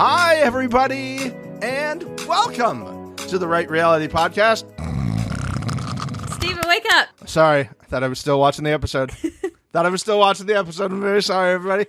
Hi, everybody, and welcome to the Right Reality Podcast. Stephen, wake up. Sorry, I thought I was still watching the episode. I'm very sorry, everybody.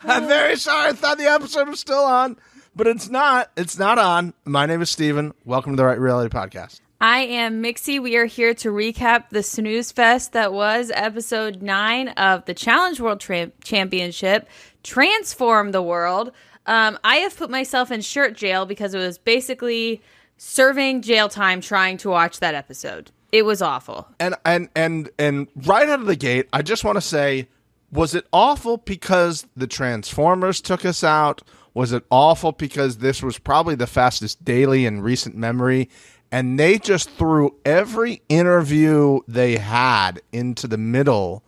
I'm very sorry. I thought the episode was still on, but it's not. It's not on. My name is Stephen. Welcome to the Right Reality Podcast. I am Mixie. We are here to recap the snooze fest that was episode 9 of the Challenge World Championship, Transform the World. I have put myself in shirt jail because it was basically serving jail time trying to watch that episode. It was awful. And right out of the gate, I just want to say, was it awful because the Transformers took us out? Was it awful because this was probably the fastest daily in recent memory? And they just threw every interview they had into the middle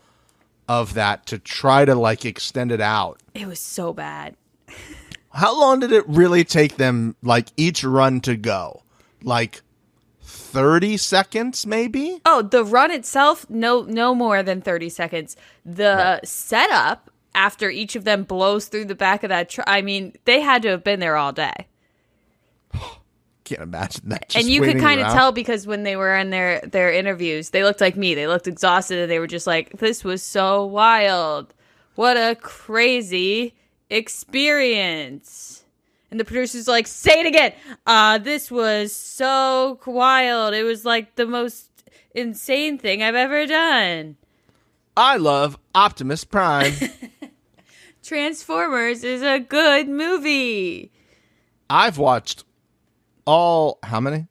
of that to try to, like, extend it out. It was so bad. How long did it really take them, like, each run to go? Like 30 seconds, maybe? Oh, the run itself, no more than 30 seconds. The setup after each of them blows through the back of that I mean, they had to have been there all day. Can't imagine that. And you could kind of tell because when they were in their interviews, they looked like me. They looked exhausted and they were just like, this was so wild. What a crazy experience. And the producer's like, say it again. This was so wild. It was like the most insane thing I've ever done. I love Optimus Prime. Transformers is a good movie. I've watched all, how many?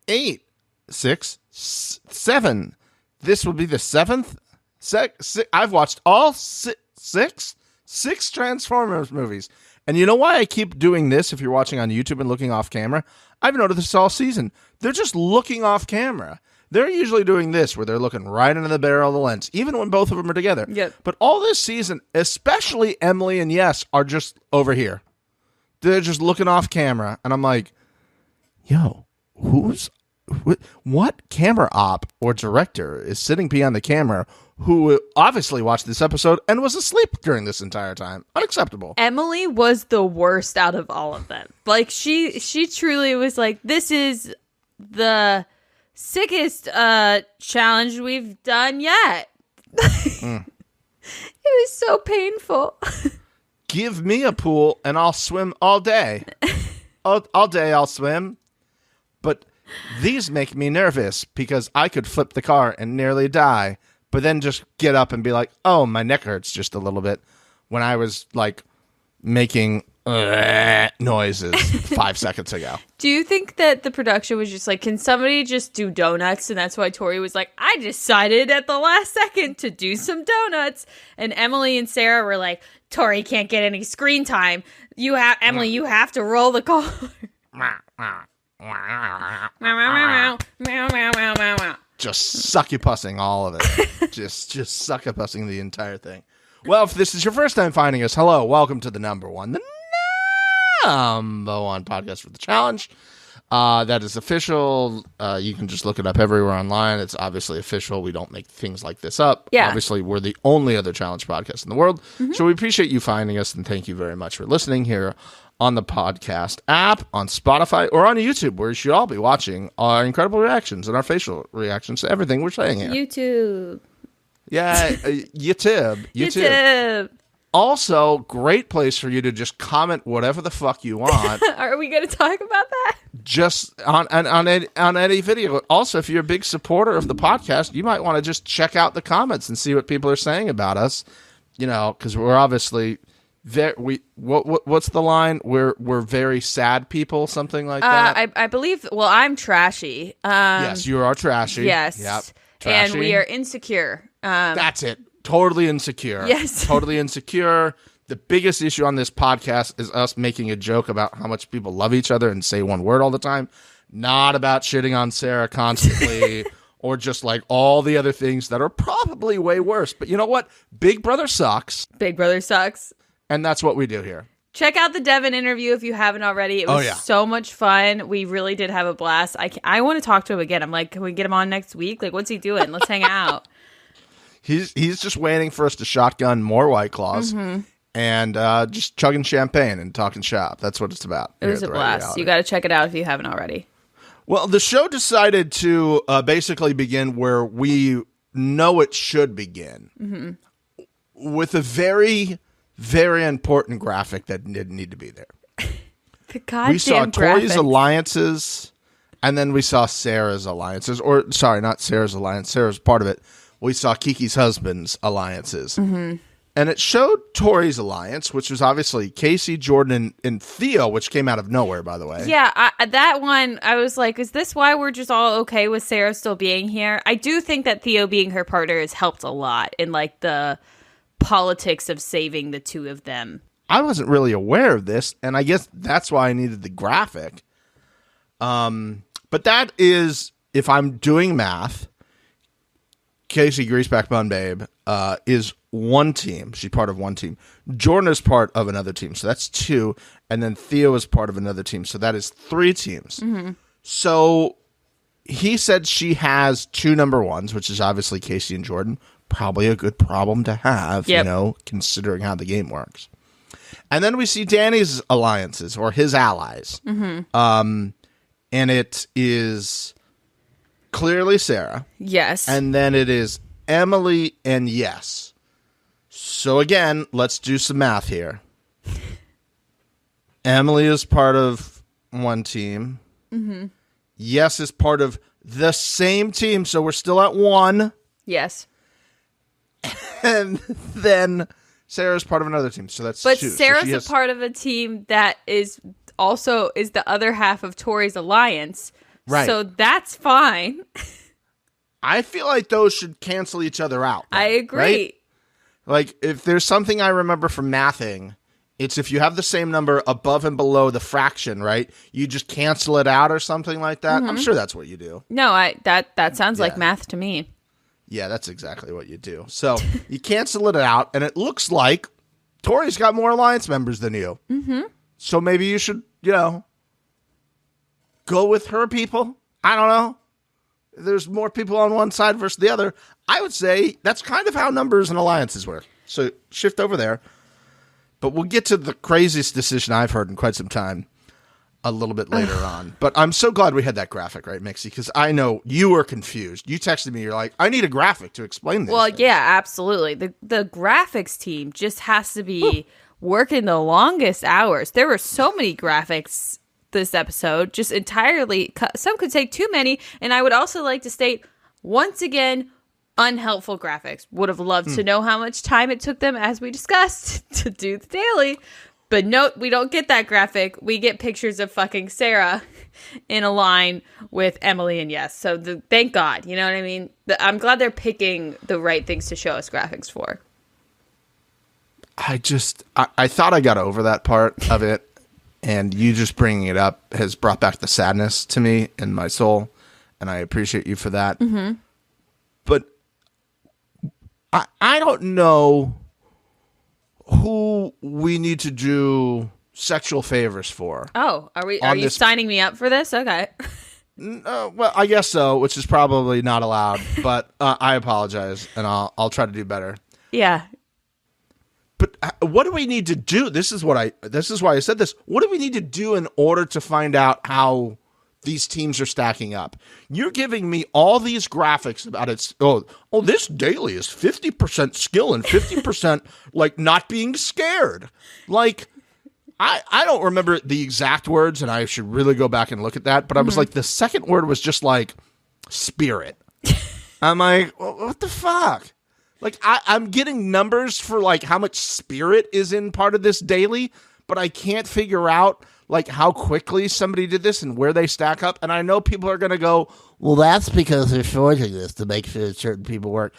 8, 6, 7. This will be the 7th. I've watched all 6 Transformers movies. And you know why I keep doing this if you're watching on YouTube and looking off camera? I've noticed this all season. They're just looking off camera. They're usually doing this where they're looking right into the barrel of the lens, even when both of them are together. Yep. But all this season, especially Emily and Yes, are just over here. They're just looking off camera. And I'm like, yo, what camera op or director is sitting behind the camera who obviously watched this episode and was asleep during this entire time? Unacceptable. Emily was the worst out of all of them. Like, she truly was like, this is the sickest challenge we've done yet. It was so painful. Give me a pool and I'll swim all day. All day I'll swim. But these make me nervous because I could flip the car and nearly die, but then just get up and be like, oh, my neck hurts just a little bit, when I was like making noises 5 seconds ago. Do you think that the production was just like, can somebody just do donuts? And that's why Tori was like, I decided at the last second to do some donuts. And Emily and Sarah were like, Tori can't get any screen time. Emily, you have to roll the car. Just succupussing all of it. just succupussing the entire thing. Well, if this is your first time finding us, hello, welcome to the number one podcast for the challenge. That is official. You can just look it up everywhere online. It's obviously official. We don't make things like this up. Yeah. Obviously, we're the only other challenge podcast in the world. Mm-hmm. So we appreciate you finding us, and thank you very much for listening here on the podcast app, on Spotify, or on YouTube, where you should all be watching our incredible reactions and our facial reactions to everything we're saying here. YouTube. Yeah, YouTube. Also, great place for you to just comment whatever the fuck you want. Are we going to talk about that? Just on any video. Also, if you're a big supporter of the podcast, you might want to just check out the comments and see what people are saying about us. You know, because we're obviously what's the line? We're very sad people, something like that. I believe. Well, I'm trashy. Yes, you are trashy. Yes. Yep. Trashy. And we are insecure. That's it. Totally insecure. Yes. Totally insecure. The biggest issue on this podcast is us making a joke about how much people love each other and say one word all the time. Not about shitting on Sarah constantly or just like all the other things that are probably way worse. But you know what? Big Brother sucks. Big Brother sucks. And that's what we do here. Check out the Devin interview if you haven't already. It was so much fun. We really did have a blast. I want to talk to him again. I'm like, can we get him on next week? Like, what's he doing? Let's hang out. He's just waiting for us to shotgun more White Claws. Mm-hmm. and just chugging champagne and talking shop. That's what it's about. It was a blast. You got to check it out if you haven't already. Well, the show decided to basically begin where we know it should begin, with a very, very important graphic that didn't need to be there. The goddamn we saw graphic. Tori's alliances, and then we saw Sarah's alliances. Or, sorry, not Sarah's alliance. Sarah's part of it. We saw Kiki's husband's alliances. And it showed Tori's alliance, which was obviously Casey, Jordan, and Theo, which came out of nowhere, by the way. Yeah, that one, I was like, is this why we're just all okay with Sarah still being here? I do think that Theo being her partner has helped a lot in, like, the politics of saving the two of them. I wasn't really aware of this, and I guess that's why I needed the graphic. But that is, if I'm doing math, Casey Greaseback Bun Babe is one team. She's part of one team. Jordan is part of another team, so that's two. And then Theo is part of another team, so that is three teams. So he said she has two number ones, which is obviously Casey and Jordan. Probably a good problem to have, you know, considering how the game works. And then we see Danny's alliances, or his allies. And it is clearly Sarah. Yes. And then it is Emily and Yes. So again, let's do some math here. Emily is part of one team. Yes is part of the same team, so we're still at one. Yes. And then Sarah's part of another team, so that's but two. Sarah's a part of a team that is also is the other half of Tori's alliance. Right. So that's fine. I feel like those should cancel each other out. I agree. Right? Like, if there's something I remember from mathing, it's if you have the same number above and below the fraction, right? You just cancel it out or something like that. I'm sure that's what you do. No, that sounds like math to me. Yeah, that's exactly what you do. So you cancel it out, and it looks like Tori's got more alliance members than you. So maybe you should, go with her people. I don't know. There's more people on one side versus the other. I would say that's kind of how numbers and alliances work. So shift over there. But we'll get to the craziest decision I've heard in quite some time a little bit later on. But I'm so glad we had that graphic, right, Mixie? Because I know you were confused. You texted me. You're like, I need a graphic to explain this. Well, yeah, absolutely. The graphics team just has to be working the longest hours. There were so many graphics this episode, just entirely, some could say too many. And I would also like to state, once again, unhelpful graphics. Would have loved to know how much time it took them, as we discussed, to do the daily. But no, we don't get that graphic. We get pictures of fucking Sarah in a line with Emily and Yes. So thank God, you know what I mean? I'm glad they're picking the right things to show us graphics for. I thought I got over that part of it. And you just bringing it up has brought back the sadness to me in my soul. And I appreciate you for that. But I don't know who we need to do sexual favors for. Oh, are you signing me up for this? Okay. Well, I guess so, which is probably not allowed. But I apologize, and I'll try to do better. Yeah. But what do we need to do? This is why I said this. What do we need to do in order to find out how these teams are stacking up? You're giving me all these graphics about it. Oh, this daily is 50% skill and 50% like not being scared. Like, I don't remember the exact words, and I should really go back and look at that. But I was like, the second word was just like spirit. I'm like, what the fuck? Like, I'm getting numbers for, like, how much spirit is in part of this daily, but I can't figure out, like, how quickly somebody did this and where they stack up. And I know people are going to go, well, that's because they're shorting this to make sure certain people work.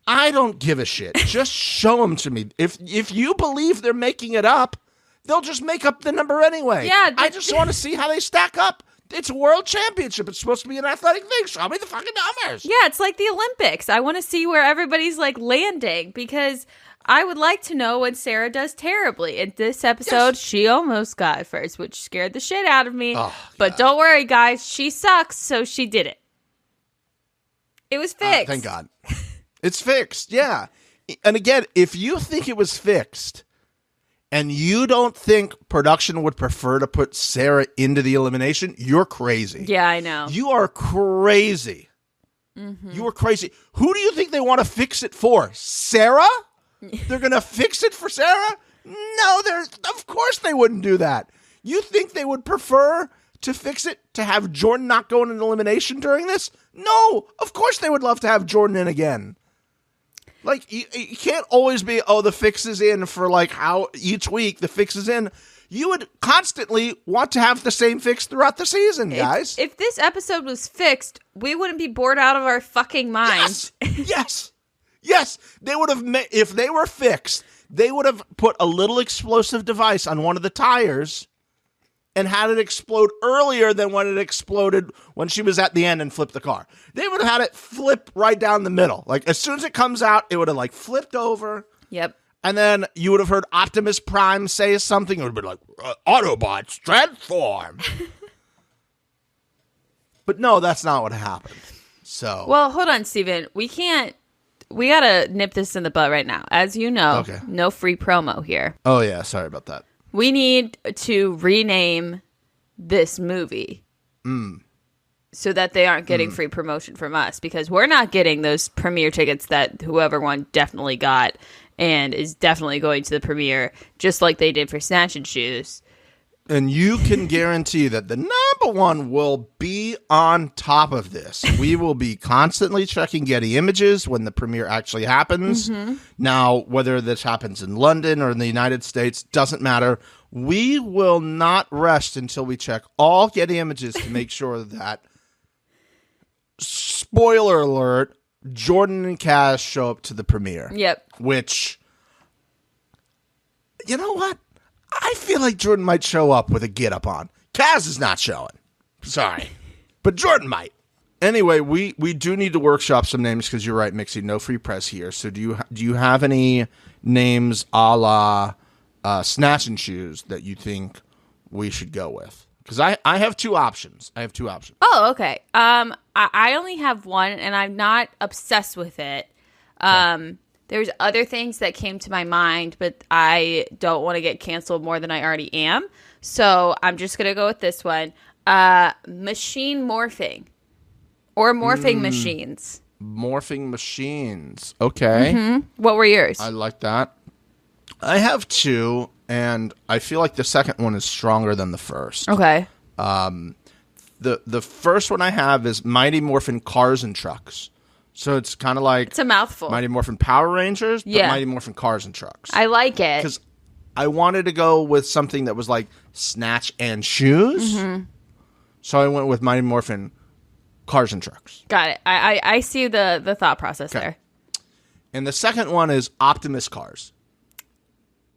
I don't give a shit. Just show them to me. If you believe they're making it up, they'll just make up the number anyway. Yeah. I just want to see how they stack up. It's a world championship. It's supposed to be an athletic thing. Show me the fucking numbers. Yeah, it's like the Olympics. I want to see where everybody's like landing, because I would like to know when Sarah does terribly. In this episode, she almost got first, which scared the shit out of me. Oh, but don't worry, guys. She sucks, so she did it. It was fixed. Thank God. It's fixed, yeah. And again, if you think it was fixed, and you don't think production would prefer to put Sarah into the elimination, you're crazy. Yeah, I know. You are crazy. Mm-hmm. You are crazy. Who do you think they want to fix it for? Sarah? They're going to fix it for Sarah? No, of course they wouldn't do that. You think they would prefer to fix it to have Jordan not go in an elimination during this? No, of course they would love to have Jordan in again. Like, you can't always be, the fix is in for like how each week the fix is in. You would constantly want to have the same fix throughout the season, guys. If this episode was fixed, we wouldn't be bored out of our fucking minds. Yes. They would have, if they were fixed, they would have put a little explosive device on one of the tires and had it explode earlier than when it exploded when she was at the end and flipped the car. They would have had it flip right down the middle. Like, as soon as it comes out, it would have, like, flipped over. Yep. And then you would have heard Optimus Prime say something. It would have been like, Autobots, transform. But no, that's not what happened. So. Well, hold on, Stephen. We gotta nip this in the butt right now. As you know, No free promo here. Oh, yeah. Sorry about that. We need to rename this movie so that they aren't getting free promotion from us, because we're not getting those premiere tickets that whoever won definitely got and is definitely going to the premiere, just like they did for Snatch and Shoes. And you can guarantee that the number one will be on top of this. We will be constantly checking Getty Images when the premiere actually happens. Mm-hmm. Now, whether this happens in London or in the United States, doesn't matter. We will not rest until we check all Getty Images to make sure that, spoiler alert, Jordan and Kaz show up to the premiere. Yep. Which, you know what? I feel like Jordan might show up with a get-up on. Kaz is not showing. Sorry. But Jordan might. Anyway, we do need to workshop some names, because you're right, Mixie, no free press here. So do you have any names a la Snatch and Shoes that you think we should go with? Because I have two options. Oh, okay. I only have one, and I'm not obsessed with it. There's other things that came to my mind, but I don't want to get canceled more than I already am. So I'm just going to go with this one. Machine morphing. Or morphing machines. Morphing machines. Okay. Mm-hmm. What were yours? I like that. I have two, and I feel like the second one is stronger than the first. Okay. The first one I have is Mighty Morphin Cars and Trucks. So it's kind of like... It's a mouthful. Mighty Morphin Power Rangers, but Mighty Morphin Cars and Trucks. I like it. Because I wanted to go with something that was like Snatch and Shoes. Mm-hmm. So I went with Mighty Morphin Cars and Trucks. Got it. I see the thought process there. And the second one is Optimus Cars.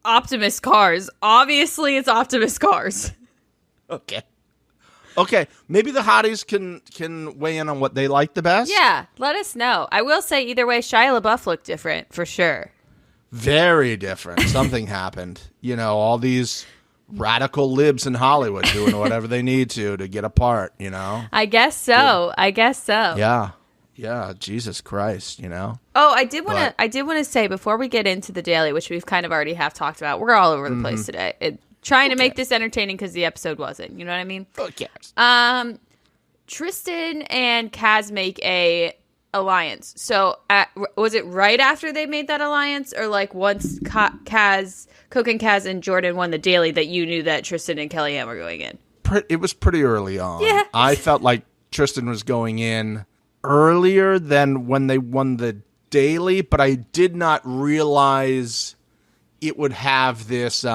Optimus Cars. Obviously, it's Optimus Cars. Okay, maybe the hotties can weigh in on what they like the best. Yeah, let us know. I will say either way, Shia LaBeouf looked different, for sure. Very different. Something happened. You know, all these radical libs in Hollywood doing whatever they need to get a part, you know? I guess so. Yeah, Jesus Christ, you know? Oh, I did want to say, before we get into the daily, which we've kind of already have talked about, we're all over the place today. Trying to make this entertaining because the episode wasn't. You know what I mean? Who cares? Tristan and Kaz make a alliance. So was it right after they made that alliance, or like once Coke and Kaz and Jordan won the daily that you knew that Tristan and Kellyanne were going in? It was pretty early on. Yeah. I felt like Tristan was going in earlier than when they won the daily, but I did not realize it would have this...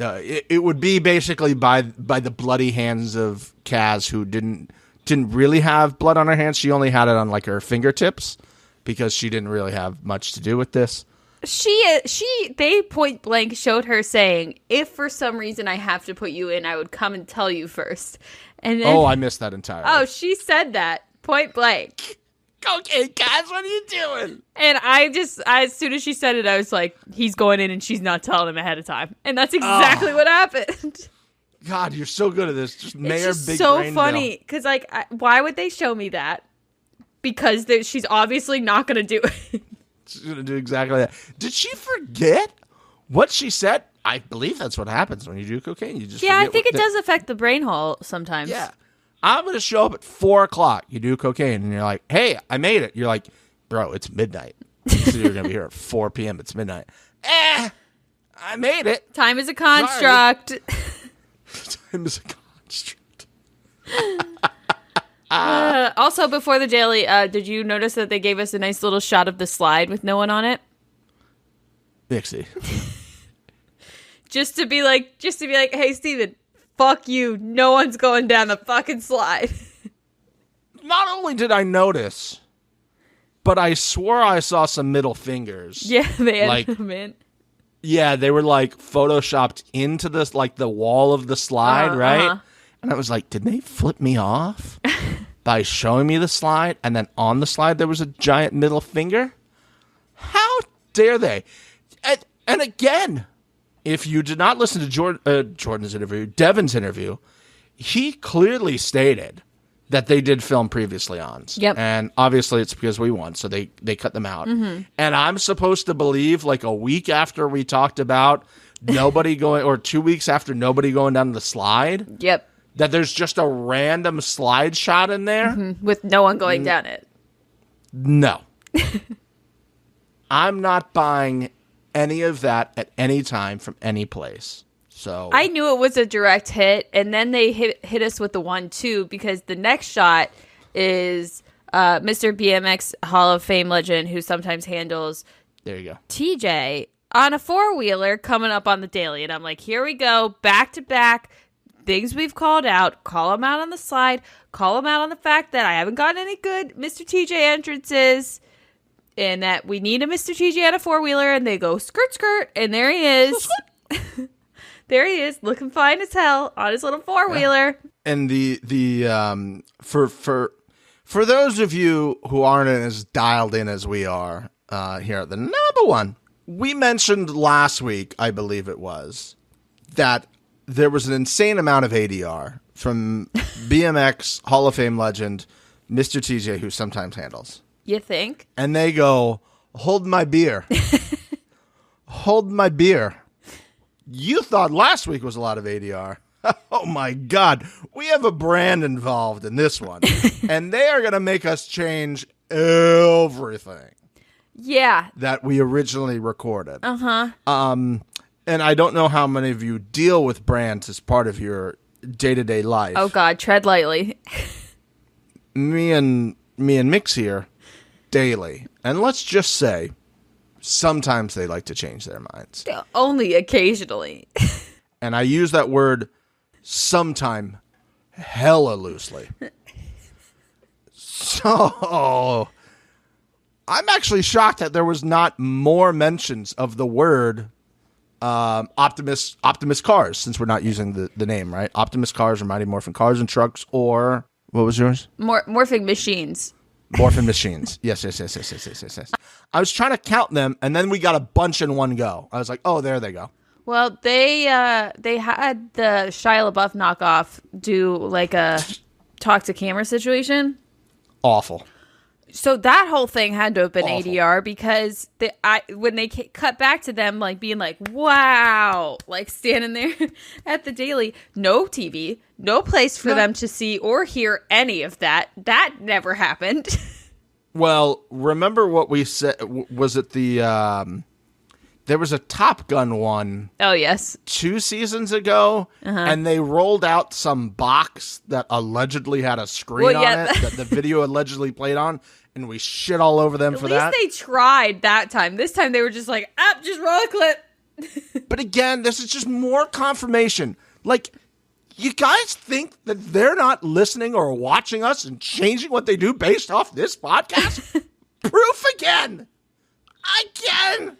It would be basically by the bloody hands of Kaz, who didn't really have blood on her hands. She only had it on like her fingertips because she didn't really have much to do with this. They point blank showed her saying, "If for some reason I have to put you in, I would come and tell you first." And then, I missed that entirely. Oh, she said that point blank. Okay, Kaz, what are you doing? And as soon as she said it, I was like, he's going in and she's not telling him ahead of time. And that's exactly what happened. God, you're so good at this. Just Mayor it's just Big so Brain funny. Because, why would they show me that? Because she's obviously not going to do it. She's going to do exactly that. Did she forget what she said, I believe that's what happens when you do cocaine. You just I think it does affect the brain hole sometimes. Yeah. I'm going to show up at 4 o'clock. You do cocaine, and you're like, hey, I made it. You're like, bro, it's midnight. So you're going to be here at 4 p.m. It's midnight. I made it. Time is a construct. Time is a construct. Also, before the daily, did you notice that they gave us a nice little shot of the slide with no one on it? Mixie. Just to be like, hey, Stephen, fuck you. No one's going down the fucking slide. Not only did I notice, but I swore I saw some middle fingers. Yeah, they had them in. Yeah, they were like photoshopped into this, like the wall of the slide, right? And I was like, did they flip me off by showing me the slide? And then on the slide, there was a giant middle finger? How dare they? And again, if you did not listen to Jordan's interview, Devin's interview, he clearly stated that they did film previously on. Yep. And obviously it's because we won, so they cut them out. Mm-hmm. And I'm supposed to believe like a week after we talked about nobody going, or 2 weeks after nobody going down the slide. Yep. That there's just a random slide shot in there. Mm-hmm. With no one going down it. No. I'm not buying any of that at any time from any place. So I knew it was a direct hit, and then they hit us with the 1-2 because the next shot is Mr. BMX Hall of Fame legend who sometimes handles there you go TJ on a 4-wheeler coming up on the daily, and I'm like, here we go, back to back things we've called out. Call him out on the slide. Call him out on the fact that I haven't gotten any good Mr. TJ entrances. And that we need a Mr. TJ on a 4-wheeler, and they go skirt, skirt, and there he is. There he is, looking fine as hell on his little 4-wheeler. Yeah. And for those of you who aren't as dialed in as we are here at the number one, we mentioned last week, I believe it was, that there was an insane amount of ADR from BMX Hall of Fame legend Mr. TJ, who sometimes handles. You think? And they go, hold my beer. Hold my beer. You thought last week was a lot of ADR. Oh, my God. We have a brand involved in this one. And they are going to make us change everything. Yeah. That we originally recorded. Uh-huh. And I don't know how many of you deal with brands as part of your day-to-day life. Oh, God. Tread lightly. Me and Mix here, daily. And let's just say, sometimes they like to change their minds. Only occasionally. And I use that word sometime hella loosely. So I'm actually shocked that there was not more mentions of the word Optimus Cars, since we're not using the name, right? Optimus Cars or Mighty Morphin Cars and Trucks, or what was yours? Morphing Machines. Morphin Machines. Yes. I was trying to count them, and then we got a bunch in one go. I was like, oh, there they go. Well, they had the Shia LaBeouf knockoff do like a talk to camera situation. Awful. So that whole thing had to have been Awful. ADR because when they cut back to them like being like, wow, like standing there at the daily, no TV, no place for them to see or hear any of that. That never happened. Well, remember what we said? Was it the there was a Top Gun one? Oh, yes. 2 seasons ago, and they rolled out some box that allegedly had a screen on it that the video allegedly played on, and we shit all over them for that. At least they tried that time. This time they were just like, just roll a clip. But again, this is just more confirmation. Like, you guys think that they're not listening or watching us and changing what they do based off this podcast? Proof again. Again?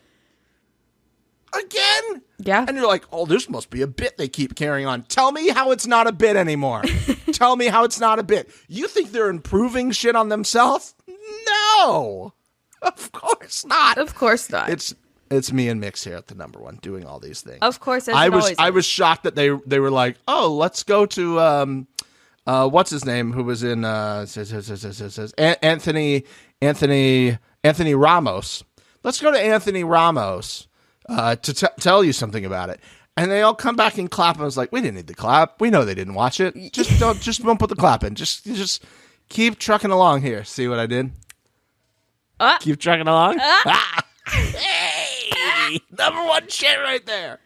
Yeah. And you're like, oh, this must be a bit they keep carrying on. Tell me how it's not a bit anymore. Tell me how it's not a bit. You think they're improving shit on themselves? No. Of course not. Of course not. It's me and Mix here at the number one doing all these things. Of course, as I it was always I is. was shocked that they were like, oh, let's go to what's his name, who was in Anthony Ramos. Let's go to Anthony Ramos tell you something about it. And they all come back and clap. And I was like, we didn't need to clap. We know they didn't watch it. Just don't put the clap in. Just keep trucking along here. See what I did? Keep trucking along. Hey, number one shit right there.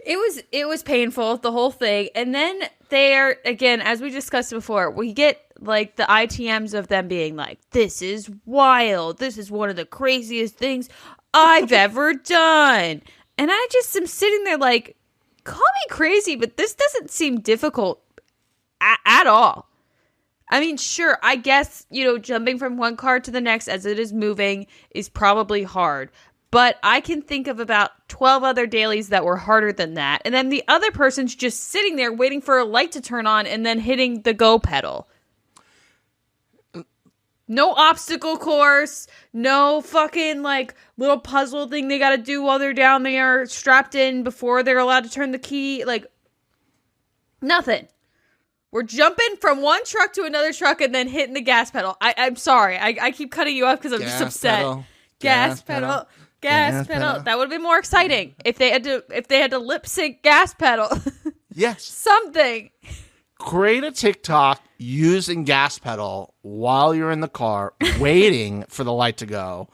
It was painful, the whole thing. And then they're, again, as we discussed before, we get like the ITMs of them being like, this is wild. This is one of the craziest things I've ever done. And I just am sitting there like, call me crazy, but this doesn't seem difficult at all. I mean, sure, I guess, jumping from one car to the next as it is moving is probably hard. But I can think of about 12 other dailies that were harder than that. And then the other person's just sitting there waiting for a light to turn on and then hitting the go pedal. No obstacle course. No fucking little puzzle thing they got to do while they're down there strapped in before they're allowed to turn the key. Nothing. We're jumping from one truck to another truck and then hitting the gas pedal. I'm sorry. I keep cutting you off because I'm just upset. Gas pedal. Gas pedal. That would have been more exciting if they had to lip sync gas pedal. Yes. Something. Create a TikTok using gas pedal while you're in the car waiting for the light to go.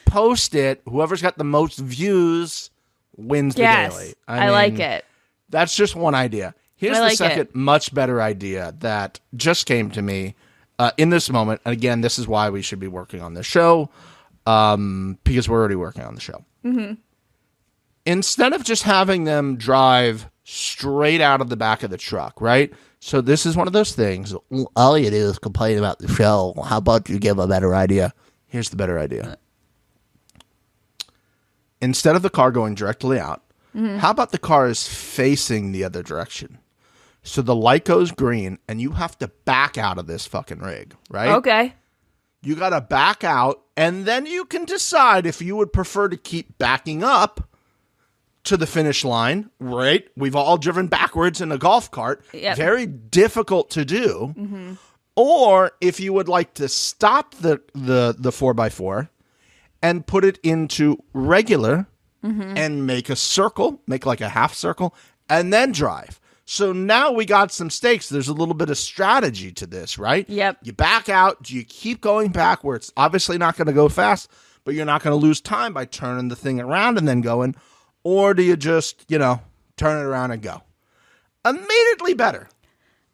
Post it. Whoever's got the most views wins the daily. I mean, like it. That's just one idea. Here's the second much better idea that just came to me in this moment. And again, this is why we should be working on this show. Because we're already working on the show. Mm-hmm. Instead of just having them drive straight out of the back of the truck, right? So this is one of those things. All you do is complain about the show. How about you give a better idea? Here's the better idea. Instead of the car going directly out, how about the car is facing the other direction? So the light goes green and you have to back out of this fucking rig, right? Okay. You got to back out, and then you can decide if you would prefer to keep backing up to the finish line, right? We've all driven backwards in a golf cart. Yep. Very difficult to do. Mm-hmm. Or if you would like to stop the 4x4 and put it into regular and make a circle, make like a half circle, and then drive. So now we got some stakes. There's a little bit of strategy to this, right? Yep. You back out. Do you keep going backwards? Obviously not going to go fast, but you're not going to lose time by turning the thing around and then going. Or do you just, turn it around and go? Immediately better.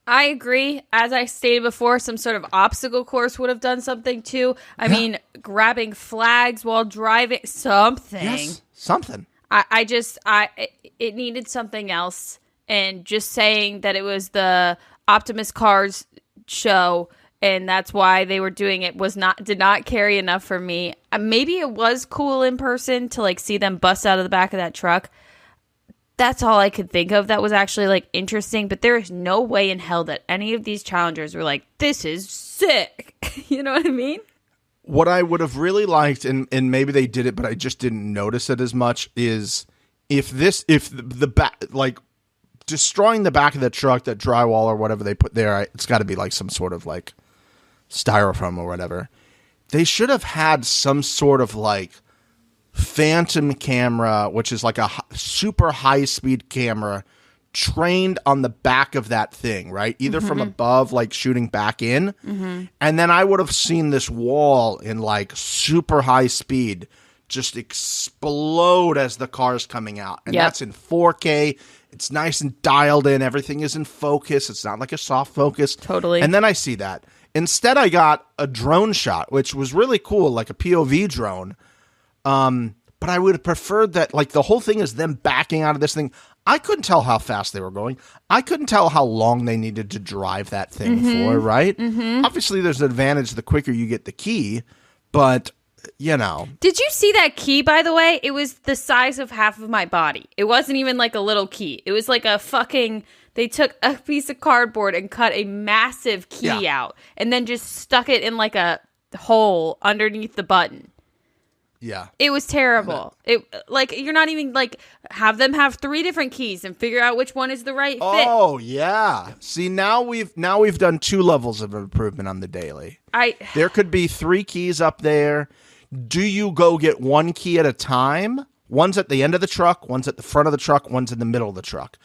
I agree. As I stated before, some sort of obstacle course would have done something too. I mean, grabbing flags while driving, something. Yes, something. It needed something else. And just saying that it was the Optimus Cars show and that's why they were doing it did not carry enough for me. Maybe it was cool in person to see them bust out of the back of that truck. That's all I could think of that was actually interesting, but there is no way in hell that any of these challengers were like, this is sick. You know what I mean? What I would have really liked, and maybe they did it, but I just didn't notice it as much, is if the back, destroying the back of the truck, that drywall or whatever they put there, it's got to be some sort of styrofoam or whatever. They should have had some sort of phantom camera, which is a super high speed camera trained on the back of that thing, right? Either from above, shooting back in. And then I would have seen this wall in super high speed just explode as the car's coming out. And that's in 4K. It's nice and dialed in. Everything is in focus. It's not like a soft focus. Totally. And then I see that. Instead, I got a drone shot, which was really cool, like a POV drone. But I would have preferred that, the whole thing is them backing out of this thing. I couldn't tell how fast they were going. I couldn't tell how long they needed to drive that thing for, right? Obviously, there's an advantage the quicker you get the key, but... Did you see that key, by the way? It was the size of half of my body. It wasn't even a little key. It was they took a piece of cardboard and cut a massive key out and then just stuck it in a hole underneath the button. Yeah. It was terrible. You're not even have them have 3 different keys and figure out which one is the right fit. Oh, yeah. See, now we've done 2 levels of improvement on the daily. There could be 3 keys up there. Do you go get 1 key at a time, One's at the end of the truck, one's at the front of the truck, one's in the middle of the truck.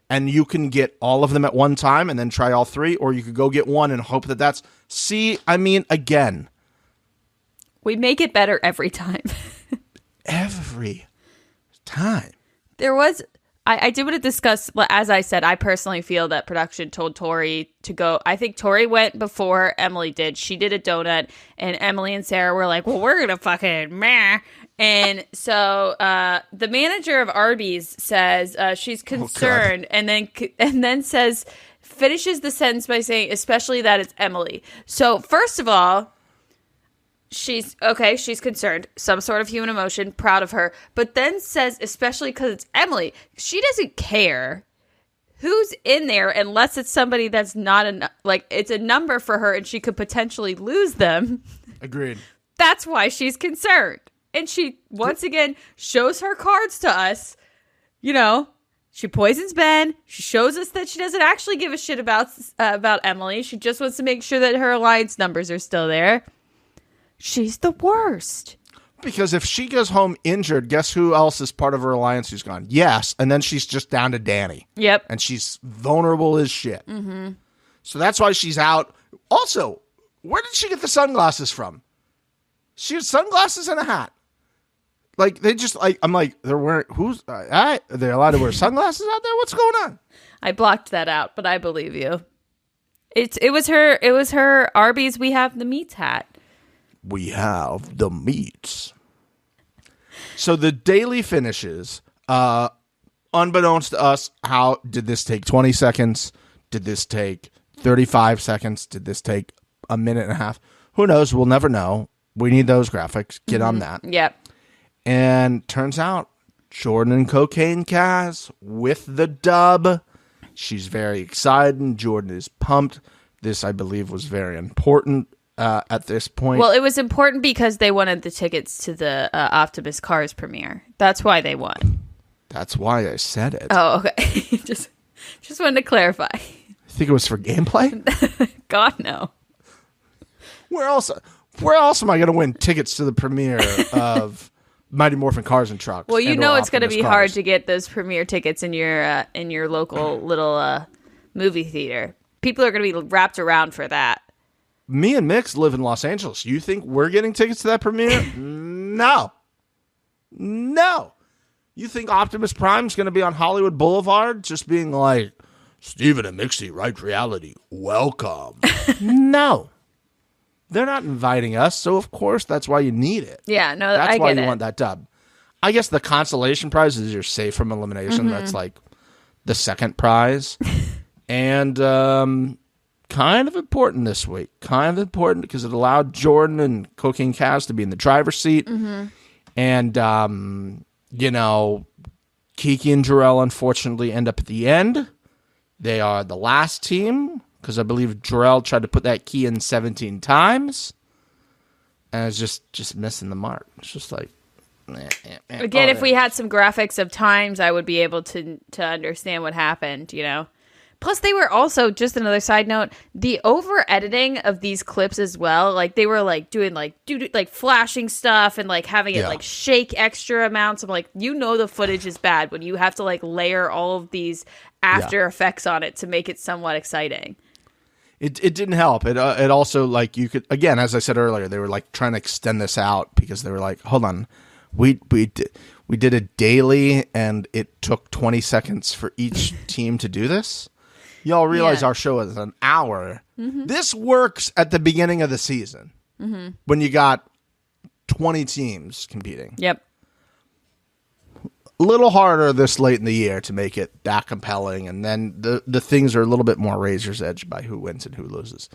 And you can get all of them at one time and then try all three, or you could go get one and hope that that's... See, I mean, again... We make it better every time. Every time. There was... I did want to discuss, as I said, I personally feel that production told Tori to go. I think Tori went before Emily did. She did a donut, and Emily and Sarah were like, well, we're going to fucking meh. And so the manager of Arby's says she's concerned, and then says, finishes the sentence by saying, especially that it's Emily. So first of all, she's concerned, some sort of human emotion, proud of her, but then says, especially because it's Emily, she doesn't care who's in there unless it's somebody that's not it's a number for her and she could potentially lose them. Agreed. That's why she's concerned. And she, once again, shows her cards to us. You know, she poisons Ben. She shows us that she doesn't actually give a shit about Emily. She just wants to make sure that her alliance numbers are still there. She's the worst. Because if she goes home injured, guess who else is part of her alliance who's gone? Yes. And then she's just down to Danny. Yep. And she's vulnerable as shit. Mm-hmm. So that's why she's out. Also, where did she get the sunglasses from? She had sunglasses and a hat. Like, they just, like, I'm like, they're wearing, are they allowed to wear sunglasses out there? What's going on? I blocked that out, but I believe you. It was her Arby's We Have the Meats hat. We have the meats. So the daily finishes, unbeknownst to us, how did this take 20 seconds? Did this take 35 seconds? Did this take a minute and a half? Who knows? We'll never know. We need those graphics. Get on that. Yep. And turns out Jordan and Cocaine Kaz with the dub. She's very excited and Jordan is pumped. This, I believe, was very important at this point. Well, it was important because they wanted the tickets to the Optimus Cars premiere. That's why they won. That's why I said it. Oh, okay. just wanted to clarify. I think it was for gameplay? God, no. Where else am I going to win tickets to the premiere of Mighty Morphin Cars and Trucks? Well, you know it's going to be Cars? hard to get those premiere tickets in your local little movie theater. People are going to be wrapped around for that. Me and Mix live in Los Angeles. You think we're getting tickets to that premiere? No. You think Optimus Prime's going to be on Hollywood Boulevard just being like, Stephen and Mixie, right reality, welcome. No. They're not inviting us, so of course that's why you need it. Yeah, no, that's I why get you it. want that dub. I guess the consolation prize is you're safe from elimination. Mm-hmm. That's like the second prize. And kind of important this week. Kind of important because it allowed Jordan and Cocaine Kaz to be in the driver's seat. Mm-hmm. And, Kiki and Jarrell unfortunately end up at the end. They are the last team because I believe Jarrell tried to put that key in 17 times. And it's just missing the mark. It's just like... Again, if we had some graphics of times, I would be able to understand what happened, Plus, they were also, just another side note, the over-editing of these clips as well. Like, they were, doing, flashing stuff and, having it, shake extra amounts. I'm like, the footage is bad when you have to, layer all of these after effects on it to make it somewhat exciting. It didn't help. It also, you could, again, as I said earlier, they were, trying to extend this out because they were like, hold on, we did a daily and it took 20 seconds for each team to do this. Y'all realize our show is an hour. Mm-hmm. This works at the beginning of the season when you got 20 teams competing. Yep. A little harder this late in the year to make it that compelling, and then the things are a little bit more razor's edge by who wins and who loses.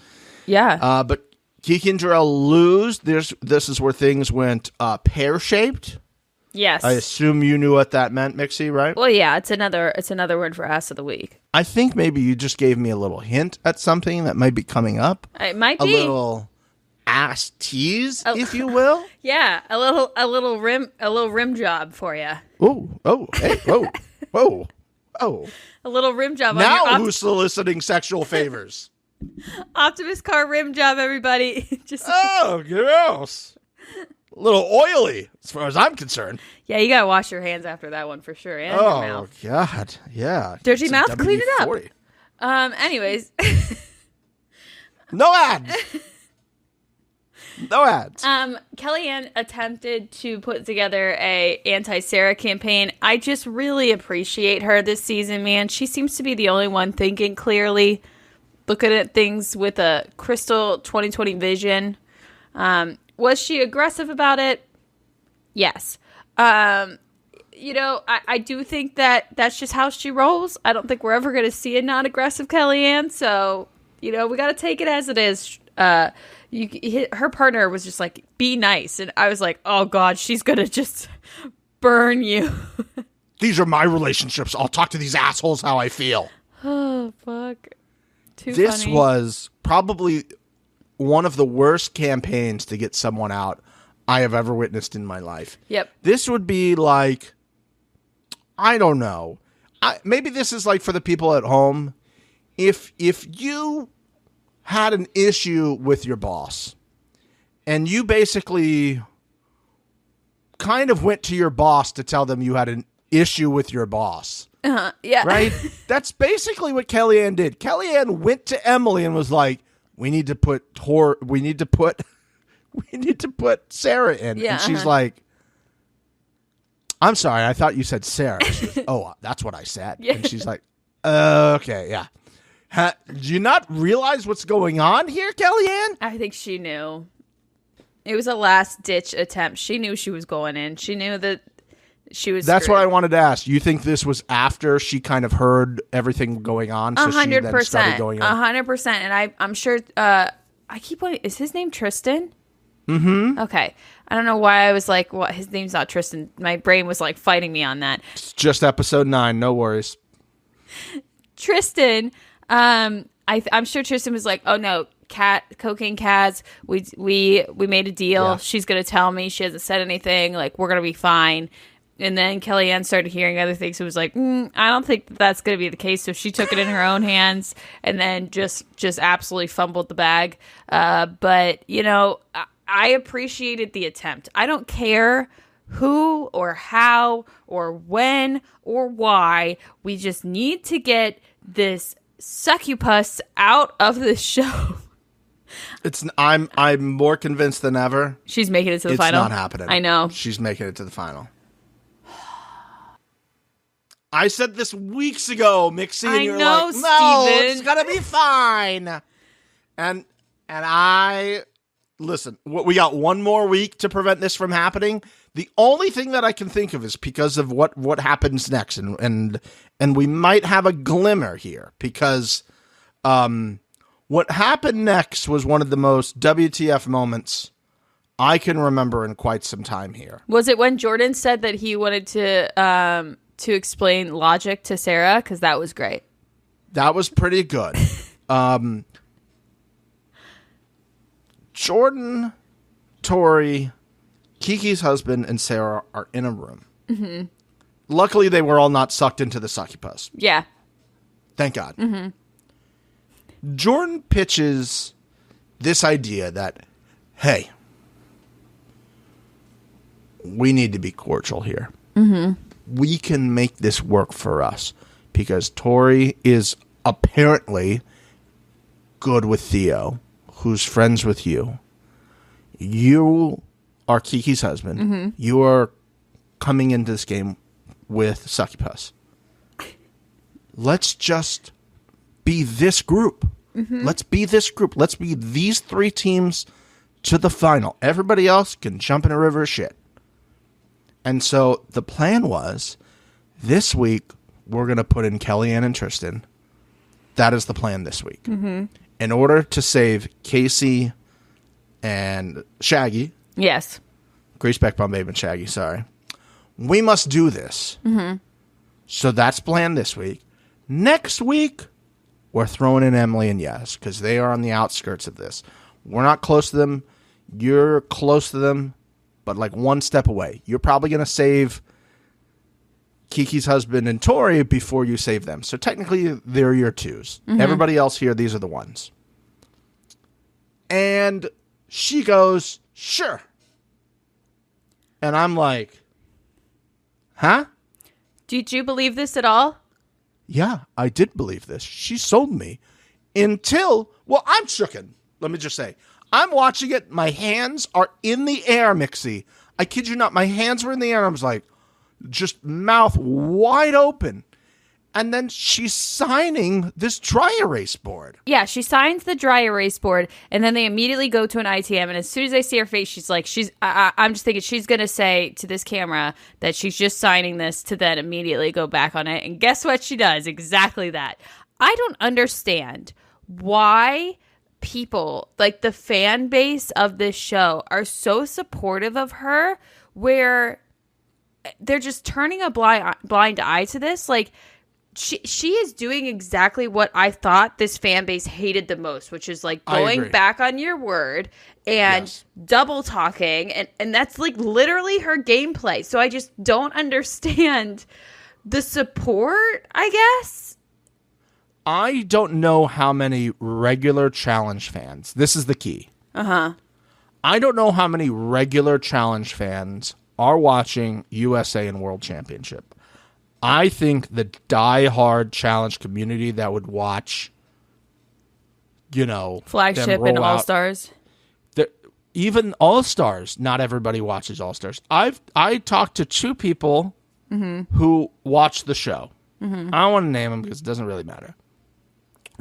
Yeah. But Kiki and Jarrell lose. This is where things went pear-shaped. Yes. I assume you knew what that meant, Mixie, right? Well, yeah, it's another word for ass of the week. I think maybe you just gave me a little hint at something that might be coming up. It might be. A little ass tease, if you will. Yeah, a little rim job for you. Hey, whoa. A little rim job now on your who's soliciting sexual favors? Optimus car rim job, everybody. Oh, gross. little oily as far as I'm concerned. Yeah, you gotta wash your hands after that one for sure. And your mouth. God, yeah. Dirty It's a mouth, clean it up. WD-40. Anyways. No ads. No ads. Kellyanne attempted to put together a anti-Sarah campaign. I just really appreciate her this season, man. She seems to be the only one thinking clearly, looking at things with a crystal 2020 vision. Was she aggressive about it? Yes. I do think that that's just how she rolls. I don't think we're ever going to see a non-aggressive Kellyanne. So, we got to take it as it is. Her partner was just like, be nice. And I was like, oh God, she's going to just burn you. These are my relationships. I'll talk to these assholes how I feel. Oh, fuck. This was probably one of the worst campaigns to get someone out I have ever witnessed in my life. Yep. This would be like, I don't know. Maybe this is like for the people at home. If you had an issue with your boss and you basically kind of went to your boss to tell them you had an issue with your boss. Yeah. Right? That's basically what Kellyanne did. Kellyanne went to Emily and was like, we need to put Sarah in. Yeah, and she's like, I'm sorry, I thought you said Sarah. She goes, oh, that's what I said. Yeah. And she's like, okay, yeah. Do you not realize what's going on here, Kellyanne? I think she knew. It was a last-ditch attempt. She knew she was going in. She knew that she was That's screwed. what I wanted to ask. You think this was after she kind of heard everything going on? So 100%. she then started going on? 100%. And I'm sure, I keep wondering, is his name Tristan? Mm-hmm. Okay. I don't know why I was like, what? His name's not Tristan. My brain was like fighting me on that. It's just episode 9. No worries. Tristan, I'm sure Tristan was like, oh no, cocaine Kaz, we made a deal. Yeah. She's gonna tell me. She hasn't said anything. Like, we're gonna be fine. And then Kellyanne started hearing other things. It was like, I don't think that's gonna be the case. So she took it in her own hands and then just absolutely fumbled the bag. But I appreciated the attempt. I don't care who or how or when or why. We just need to get this succubus out of the show. I'm more convinced than ever. She's making it to the final. It's not happening. I know. She's making it to the final. I said this weeks ago, Mixie, and you were like, no, Stephen. it's gonna be fine. And I listen, we got one more week to prevent this from happening. The only thing that I can think of is because of what happens next, and we might have a glimmer here because what happened next was one of the most WTF moments I can remember in quite some time here. Was it when Jordan said that he wanted to explain logic to Sarah? Because that was great. That was pretty good. Jordan, Tori, Kiki's husband, and Sarah are in a room. Mm-hmm. Luckily, they were all not sucked into the succubus. Yeah. Thank God. Mm-hmm. Jordan pitches this idea that, hey, we need to be cordial here. Mm-hmm. We can make this work for us because Tori is apparently good with Theo, who's friends with you. You are Kiki's husband. Mm-hmm. You are coming into this game with succubus. Let's just be this group. Mm-hmm. Let's be this group. Let's be these 3 teams to the final. Everybody else can jump in a river of shit. And so the plan was, this week, we're going to put in Kellyanne and Tristan. That is the plan this week. Mm-hmm. In order to save Casey and Shaggy. Yes. Grace Beckbaum, Babe, and Shaggy, sorry. We must do this. Mm-hmm. So that's planned this week. Next week, we're throwing in Emily and Yes, because they are on the outskirts of this. We're not close to them. You're close to them, but like one step away. You're probably going to save Kiki's husband and Tori before you save them. So technically, they're your 2s. Mm-hmm. Everybody else here, these are the ones. And she goes, sure. And I'm like, huh? Did you believe this at all? Yeah, I did believe this. She sold me until, well, I'm shooken. Let me just say, I'm watching it. My hands are in the air, Mixie. I kid you not. My hands were in the air. I was like, just mouth wide open. And then she's signing this dry erase board. Yeah, she signs the dry erase board, and then they immediately go to an ITM. And as soon as I see her face, she's like, I'm just thinking she's going to say to this camera that she's just signing this to then immediately go back on it. And guess what she does? Exactly that. I don't understand why people, like the fan base of this show, are so supportive of her, where they're just turning a blind eye to this. Like, she is doing exactly what I thought this fan base hated the most, which is like going back on your word and double talking. And that's like literally her gameplay. So I just don't understand the support, I guess. I don't know how many regular challenge fans. This is the key. I don't know how many regular challenge fans are watching USA and World Championship. I think the die-hard challenge community that would watch, Flagship and All-Stars. Even All-Stars, not everybody watches All-Stars. I talked to two people who watch the show. I don't want to name them because it doesn't really matter.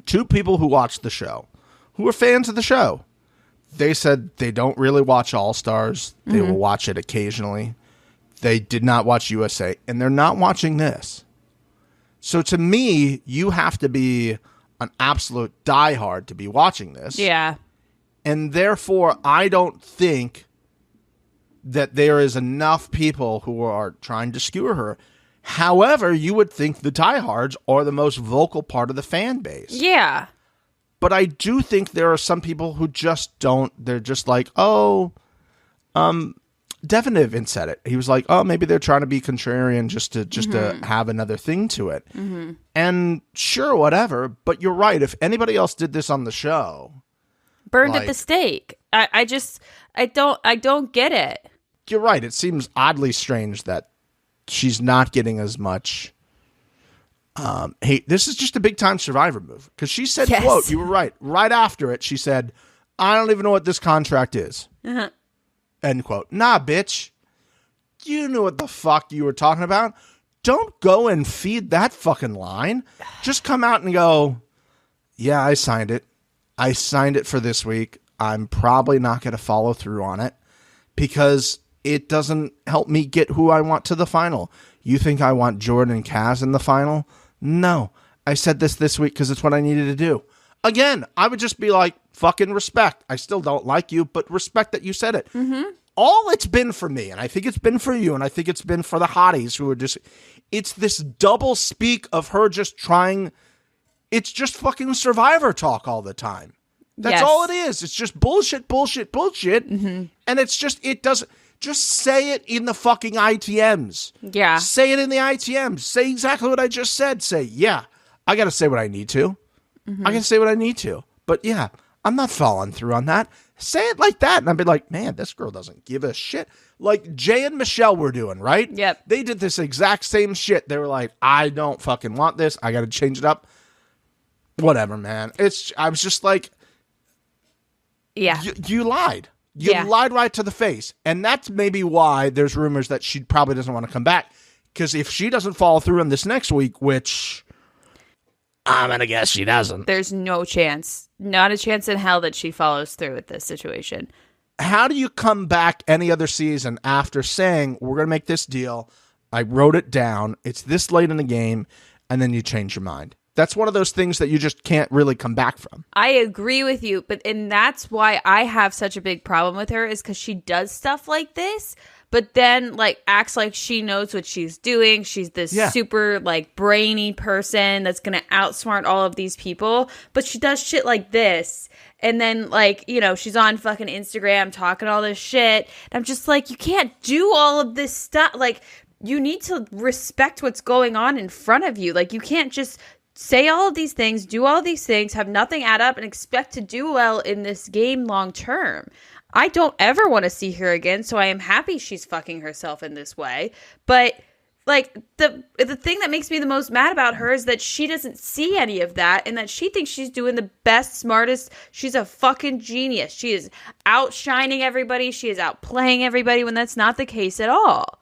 Two people who watch the show, who are fans of the show. They said they don't really watch All-Stars. They will watch it occasionally. They did not watch USA, and they're not watching this. So to me, you have to be an absolute diehard to be watching this. Yeah. And therefore, I don't think that there is enough people who are trying to skewer her. However, you would think the diehards are the most vocal part of the fan base. Yeah. But I do think there are some people who just don't. They're just like, Devin even said it. He was like, "Oh, maybe they're trying to be contrarian just to have another thing to it." And sure, whatever. But you're right. If anybody else did this on the show, burned at the stake. I don't get it. You're right. It seems oddly strange that she's not getting as much. Hey, this is just a big time Survivor move, because she said, "Quote, you were right." Right after it, she said, "I don't even know what this contract is." End quote. Nah, bitch. You knew what the fuck you were talking about. Don't go and feed that fucking line. Just come out and go, yeah, I signed it. I signed it for this week. I'm probably not going to follow through on it because it doesn't help me get who I want to the final. You think I want Jordan and Kaz in the final? No. I said this week because it's what I needed to do. Again, I would just be like, fucking respect. I still don't like you, but respect that you said it. All it's been for me, and I think it's been for you, and I think it's been for the hotties who are just, it's this double speak of her just trying, it's just fucking Survivor talk all the time. That's all it is. It's just bullshit. And it's just, it doesn't, just say it in the fucking ITMs. Yeah. Say it in the ITMs. Say exactly what I just said. Say, yeah, I got to say what I need to. I can say what I need to. But yeah, I'm not following through on that. Say it like that. And I'd be like, man, this girl doesn't give a shit. Like Jay and Michelle were doing, right? Yep. They did this exact same shit. They were like, I don't fucking want this. I got to change it up. Whatever, man. I was just like, yeah, you lied. You lied right to the face. And that's maybe why there's rumors that she probably doesn't want to come back. Because if she doesn't follow through on this next week, which I'm going to guess she doesn't. There's no chance. Not a chance in hell that she follows through with this situation. How do you come back any other season after saying, we're going to make this deal, I wrote it down, it's this late in the game, and then you change your mind? That's one of those things that you just can't really come back from. I agree with you, and that's why I have such a big problem with her, is because she does stuff like this, but then like acts like she knows what she's doing. She's this super like brainy person that's going to outsmart all of these people, but she does shit like this. And then like, you know, she's on fucking Instagram talking all this shit. And I'm just like, you can't do all of this stuff. Like, you need to respect what's going on in front of you. Like, you can't just say all of these things, do all these things, have nothing add up, and expect to do well in this game long term. I don't ever want to see her again, so I am happy she's fucking herself in this way. But like the thing that makes me the most mad about her is that she doesn't see any of that, and that she thinks she's doing the best, smartest. She's a fucking genius. She is outshining everybody. She is outplaying everybody when that's not the case at all.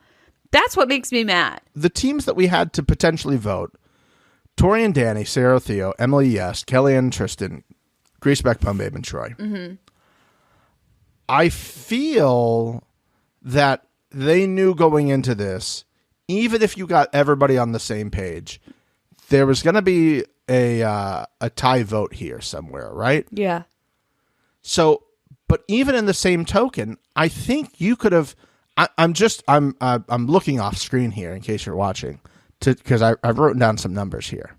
That's what makes me mad. The teams that we had to potentially vote: Tori and Danny, Sarah, Theo, Emily, Yes, Kelly and Tristan, Greaseback, Bum Babe, and Troy. Mm-hmm. I feel that they knew going into this, even if you got everybody on the same page, there was going to be a tie vote here somewhere, right? Yeah. So, but even in the same token, I think you could have. I'm looking off screen here in case you're watching, because I've written down some numbers here.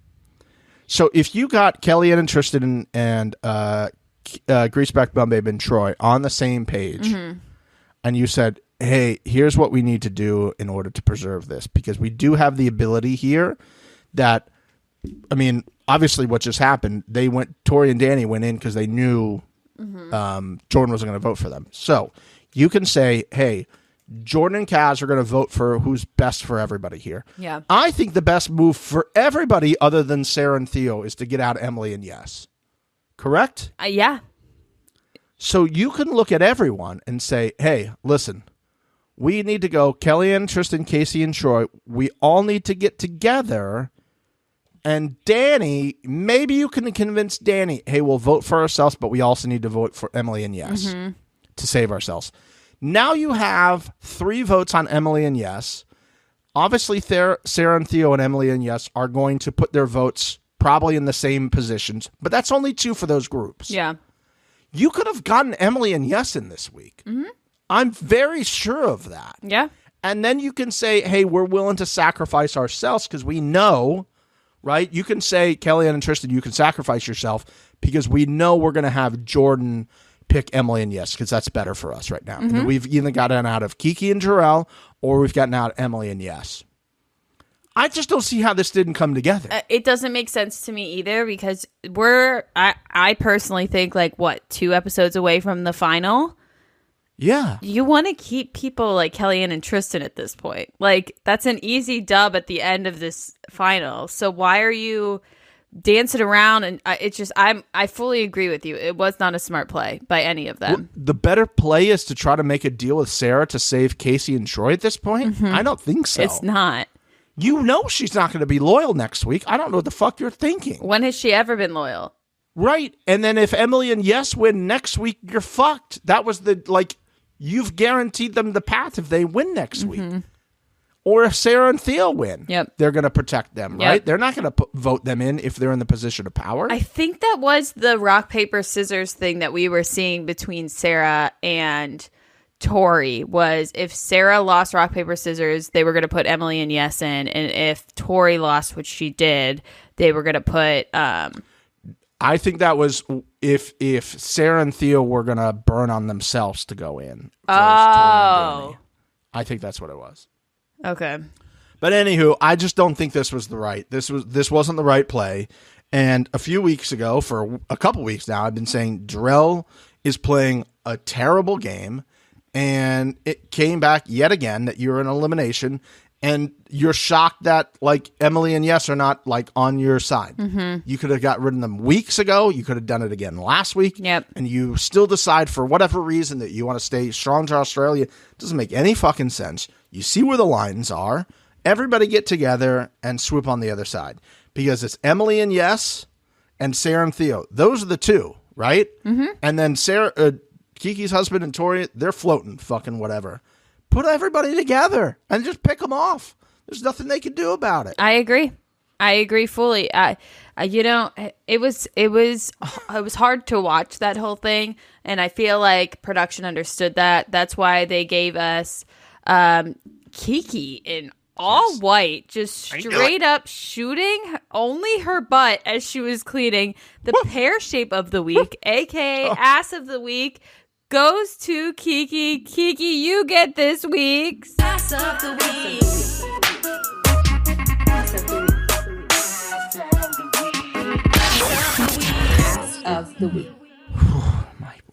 So if you got Kelly and Tristan and Greaseback, Bum Babe, and Troy on the same page, and you said, hey, here's what we need to do in order to preserve this, because we do have the ability here that, I mean, obviously what just happened, Tori and Danny went in because they knew Jordan wasn't going to vote for them. So you can say, hey, Jordan and Kaz are going to vote for who's best for everybody here. Yeah. I think the best move for everybody other than Sarah and Theo is to get out Emily and Yes. Correct? Yeah. So you can look at everyone and say, hey, listen, we need to go Kelly and Tristan, Casey and Troy. We all need to get together. And Danny, maybe you can convince Danny, hey, we'll vote for ourselves, but we also need to vote for Emily and Yes to save ourselves. Now you have 3 votes on Emily and Yes. Obviously, Sarah and Theo and Emily and Yes are going to put their votes probably in the same positions, but that's only 2 for those groups. Yeah. You could have gotten Emily and Yes in this week. Mm-hmm. I'm very sure of that. Yeah. And then you can say, hey, we're willing to sacrifice ourselves because we know, right? You can say, Kelly and Tristan, you can sacrifice yourself because we know we're going to have Jordan pick Emily and Yes because that's better for us right now. Mm-hmm. And we've either gotten out of Kiki and Jarrell or we've gotten out Emily and Yes. I just don't see how this didn't come together. It doesn't make sense to me either because I personally think 2 episodes away from the final. Yeah. You want to keep people like Kellyanne and Tristan at this point. That's an easy dub at the end of this final. So why are you dancing around? And I fully agree with you. It was not a smart play by any of them. Well, the better play is to try to make a deal with Sarah to save Casey and Troy at this point? Mm-hmm. I don't think so. It's not. You know she's not going to be loyal next week. I don't know what the fuck you're thinking. When has she ever been loyal? Right. And then if Emily and Yes win next week, you're fucked. That was you've guaranteed them the path if they win next week. Or if Sarah and Theo win, they're going to protect them, right? They're not going to vote them in if they're in the position of power. I think that was the rock, paper, scissors thing that we were seeing between Sarah and Tori, was if Sarah lost rock, paper, scissors, they were going to put Emily and Yes in. And if Tori lost, which she did, they were going to put... I think that was if Sarah and Theo were going to burn on themselves to go in. I think that's what it was. Okay. But anywho, I just don't think this was this wasn't the right play. And a few weeks ago, for a couple weeks now, I've been saying Darrell is playing a terrible game. And it came back yet again that you're in elimination. And you're shocked that Emily and Yes are not on your side. Mm-hmm. You could have got rid of them weeks ago. You could have done it again last week. Yep. And you still decide for whatever reason that you want to stay strong to Australia. It doesn't make any fucking sense. You see where the lines are. Everybody get together and swoop on the other side. Because it's Emily and Yes and Sarah and Theo. Those are the 2, right? Mm-hmm. And then Kiki's husband and Tori, they're floating fucking whatever. Put everybody together and just pick them off. There's nothing they can do about it. I agree fully. It was hard to watch that whole thing, and I feel like production understood that. That's why they gave us Kiki in all white, just straight up shooting only her butt as she was cleaning. The pear shape of the week, aka ass of the week, goes to Kiki. Kiki, you get this week's Ass of the Week. Ass of the Week. Ass of the Week.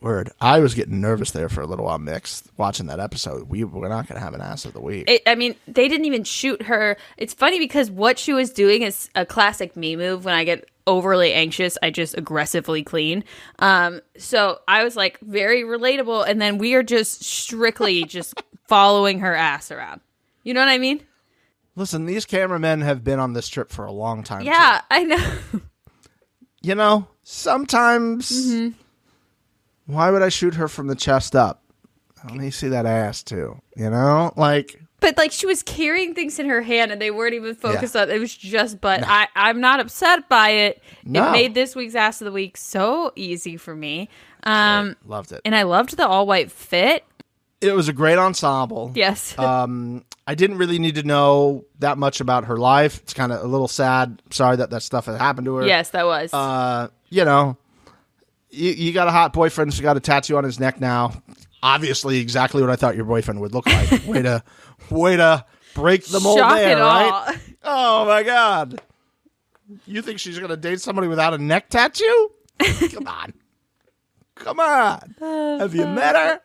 word. I was getting nervous there for a little while, Mix, watching that episode. We're not going to have an ass of the week. I mean, they didn't even shoot her. It's funny because what she was doing is a classic me move. When I get overly anxious, I just aggressively clean. So I was like very relatable. And then we are just strictly just following her ass around. You know what I mean? Listen, these cameramen have been on this trip for a long time. Yeah, too. I know. You know, sometimes, why would I shoot her from the chest up? Let me see that ass too. You know, like. But like she was carrying things in her hand, and they weren't even focused on. It was just butt. No. I'm not upset by it. No. It made this week's ass of the week so easy for me. Loved it, and I loved the all white fit. It was a great ensemble. Yes. I didn't really need to know that much about her life. It's kind of a little sad. Sorry that stuff had happened to her. Yes, that was. You know, you got a hot boyfriend who's got a tattoo on his neck now. Obviously, exactly what I thought your boyfriend would look like. way to break the mold Shock there, it right? Oh my God! You think she's gonna date somebody without a neck tattoo? Come on! Have you met her?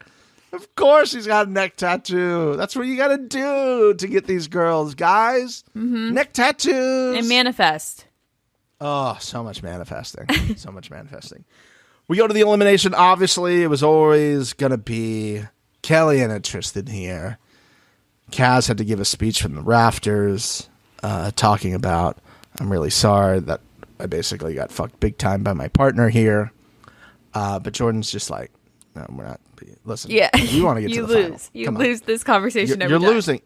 Of course, she's got a neck tattoo. That's what you got to do to get these girls, guys. Neck tattoos and manifest. Oh, so much manifesting. So much manifesting. We go to the elimination. Obviously, it was always going to be Kelly and Tristan here. Kaz had to give a speech from the rafters talking about, I'm really sorry that I basically got fucked big time by my partner here. But Jordan's just like, no, we're not. Listen, yeah. we want to get you to the lose. final. You lose this conversation every You're time. losing.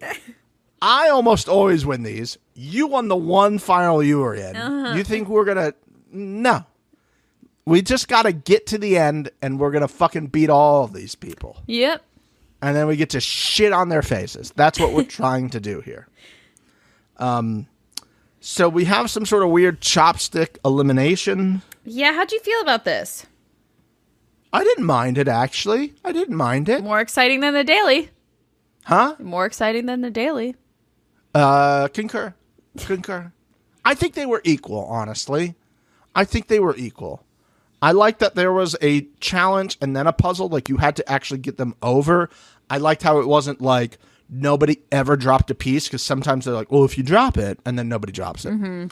I almost always win these. You won the one final you were in. You think we're going to... No. We just got to get to the end, and we're going to fucking beat all of these people. Yep. And then we get to shit on their faces. That's what we're trying to do here. So we have some sort of weird chopstick elimination. Yeah, how'd you feel about this? I didn't mind it, actually. I didn't mind it. More exciting than the daily. Huh? More exciting than the daily. Concur. I think they were equal, honestly. I think they were equal. I like that there was a challenge and then a puzzle. Like, you had to actually get them over. I liked how it wasn't like nobody ever dropped a piece, because sometimes they're like, well, if you drop it, and then nobody drops it.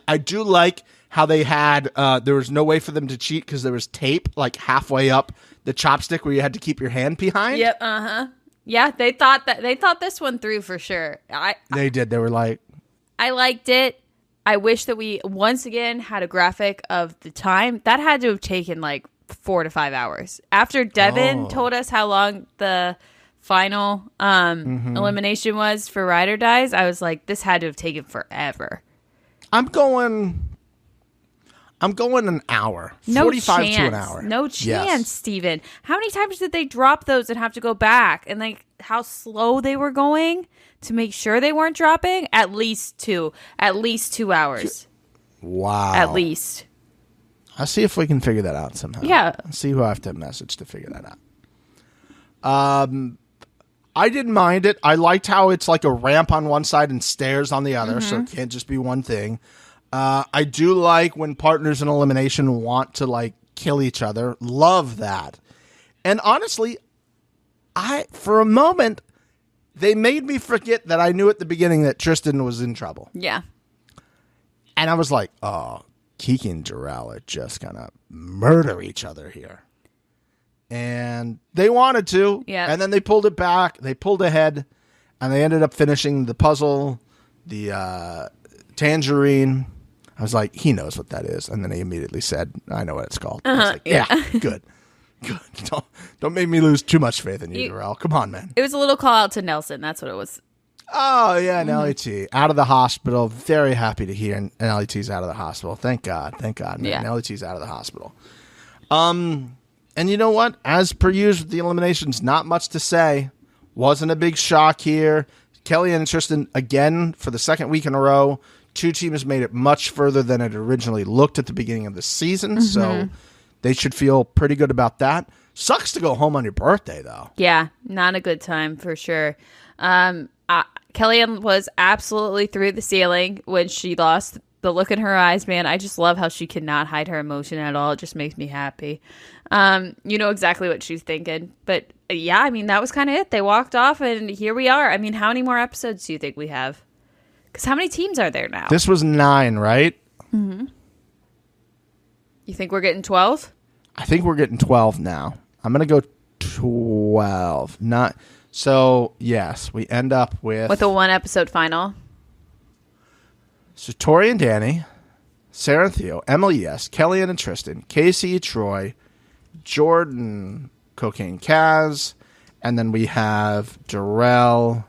I do like how they had, there was no way for them to cheat because there was tape like halfway up the chopstick where you had to keep your hand behind. Yep. Yeah, they thought this one through for sure. They did. They were like, I liked it. I wish that we once again had a graphic of the time. That had to have taken like 4 to 5 hours. After Devin told us how long the final elimination was for Ride or Dies, I was like, this had to have taken forever. I'm going an hour. No 45 chance. to an hour. No chance, Yes. Steven. How many times did they drop those and have to go back? And like how slow they were going to make sure they weren't dropping? At least 2 hours. Wow. At least. I'll see if we can figure that out somehow. Yeah. I'll see who I have to message to figure that out. I didn't mind it. I liked how it's like a ramp on one side and stairs on the other, so it can't just be one thing. I do like when partners in elimination want to like kill each other. Love that. And honestly, for a moment, they made me forget that I knew at the beginning that Tristan was in trouble. Yeah. And I was like, oh, Kiki and Jarrell are just going to murder each other here. And they wanted to. Yeah. And then they pulled it back. They pulled ahead. And they ended up finishing the puzzle, the tangerine. I was like, he knows what that is. And then he immediately said, I know what it's called. I was like, yeah, good. Don't make me lose too much faith in you, Jarrell. Come on, man. It was a little call out to Nelson. That's what it was. Oh, yeah, and LET. Out of the hospital. Very happy to hear LET's out of the hospital. Thank God, man. Yeah. LET's out of the hospital. And you know what? As per usual with the eliminations, not much to say. Wasn't a big shock here. Kelly and Tristan, again, for the second week in a row, 2 teams made it much further than it originally looked at the beginning of the season, so they should feel pretty good about that. Sucks to go home on your birthday, though. Yeah, not a good time for sure. Kellyanne was absolutely through the ceiling when she lost the look in her eyes, man. I just love how she cannot hide her emotion at all. It just makes me happy. You know exactly what she's thinking. But yeah, I mean, that was kind of it. They walked off and here we are. I mean, how many more episodes do you think we have? Because how many teams are there now? This was 9, right? Mm-hmm. You think we're getting 12? I think we're getting 12 now. I'm going to go 12. Not so, yes, we end up with a 1-episode final. So Tori and Danny, Sarah and Theo, Emily, yes, Kellyanne and Tristan, Casey, Troy, Jordan, Cocaine Kaz, and then we have Darrell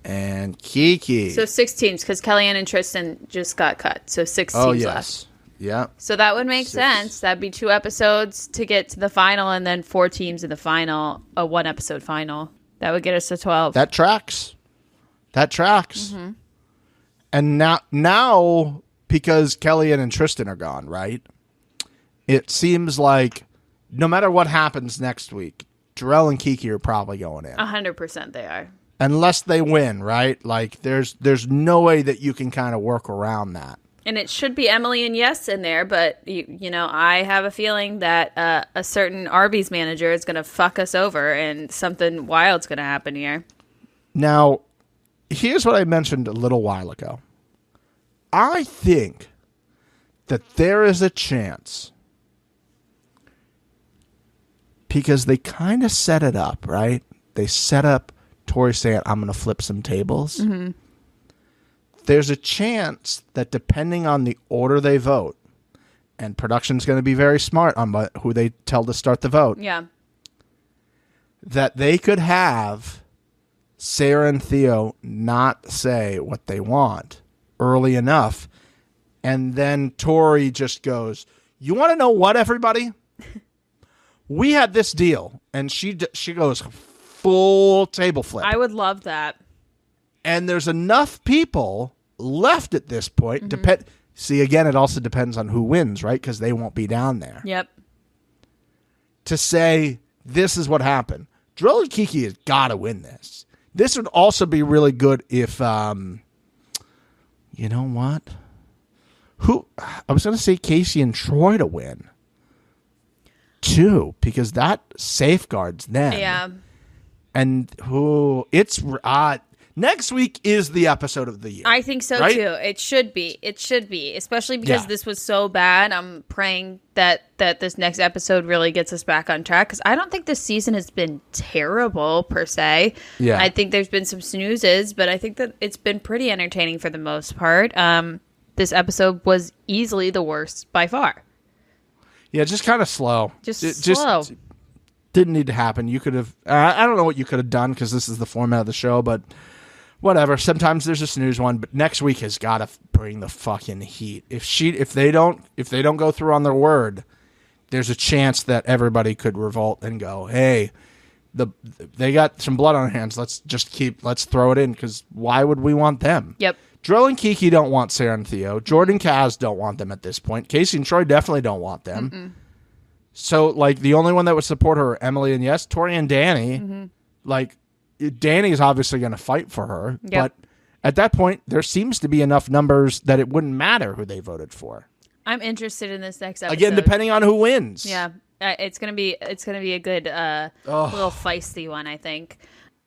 and Kiki. So 6 teams, because Kellyanne and Tristan just got cut. So 6 teams left. Yeah. So that would make sense. That'd be 2 episodes to get to the final, and then 4 teams in the final, a 1-episode final. That would get us to 12. That tracks. Mm-hmm. And now, because Kellyanne and Tristan are gone, right? It seems like no matter what happens next week, Darrell and Kiki are probably going in. 100% they are. Unless they win, right? Like, there's no way that you can kind of work around that. And it should be Emily and Yes in there, but, you know, I have a feeling that a certain Arby's manager is going to fuck us over and something wild's going to happen here. Now, here's what I mentioned a little while ago. I think that there is a chance, because they kind of set it up, right? They set up Tori saying, I'm going to flip some tables. Mm-hmm. There's a chance that depending on the order they vote, and production's going to be very smart on who they tell to start the vote. Yeah. That they could have Sarah and Theo not say what they want early enough, and then Tori just goes, you want to know what, everybody? We had this deal, and she goes full table flip. I would love that. And there's enough people left at this point. Mm-hmm. See, again, it also depends on who wins, right? Because they won't be down there. Yep. To say, this is what happened. Drill and Kiki has got to win this. This would also be really good if, you know what? I was going to say Casey and Troy to win, too, because that safeguards them. Yeah. And next week is the episode of the year. I think so, right? Too. It should be, especially because this was so bad. I'm praying that this next episode really gets us back on track, because I don't think this season has been terrible, per se. Yeah. I think there's been some snoozes, but I think that it's been pretty entertaining for the most part. This episode was easily the worst by far. Yeah, just kind of slow. Just slow. Didn't need to happen. You could have, I don't know what you could have done, because this is the format of the show, but whatever. Sometimes there's a snooze one, but next week has got to bring the fucking heat. If they don't go through on their word, there's a chance that everybody could revolt and go, hey, they got some blood on their hands. Let's throw it in, because why would we want them? Yep. Drill and Kiki don't want Sarah and Theo. Jordan and Kaz don't want them at this point. Casey and Troy definitely don't want them. Mm-mm. So, like, the only one that would support her are Emily and Yes, Tori and Danny. Mm-hmm. Like, Danny is obviously going to fight for her. Yep. But at that point, there seems to be enough numbers that it wouldn't matter who they voted for. I'm interested in this next episode. Again, depending on who wins. Yeah, it's gonna be a good little feisty one, I think.